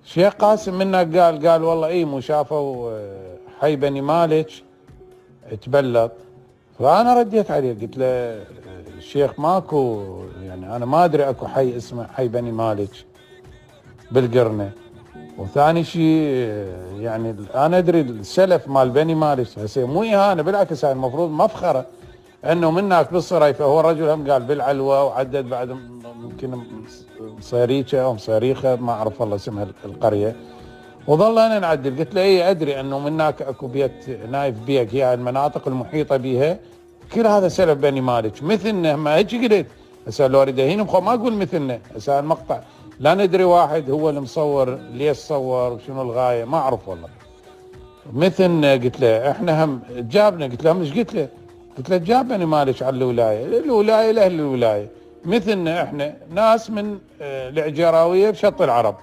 شيخ قاسم منك قال والله اي مو شافوا حي بني مالك تبلط. فانا رديت عليه قلت له الشيخ ماكو، يعني انا ما ادري اكو حي اسمه حي بني مالك بالقرنه. وثاني شيء يعني انا ادري السلف مال بني مالك، هسه مو اهانه بالعكس، هاي المفروض مفخره انه منك بالصريفه. هو الرجل هم قال بالعلوه وعدد بعد يمكن صيريكه او مصيريخه ما اعرف والله اسمها القريه. وظل انا نعدل قلت له اي ادري انه منك اكو بيت نايف بيك، هي المناطق المحيطه بها كل هذا سلف بني مالك مثلنا. ما هيك قلت هسه لو اريد هنا ما اقول مثلنا. هسه المقطع لا ندري واحد هو المصور ليش صور وشنو الغايه ما اعرف والله. مثلنا قلت له احنا هم جابنا. قلت له مش قلت له؟ قلت له جاب بني مالك على الولايه لاهل الولايه مثلنا احنا ناس من العجراويه بشط العرب.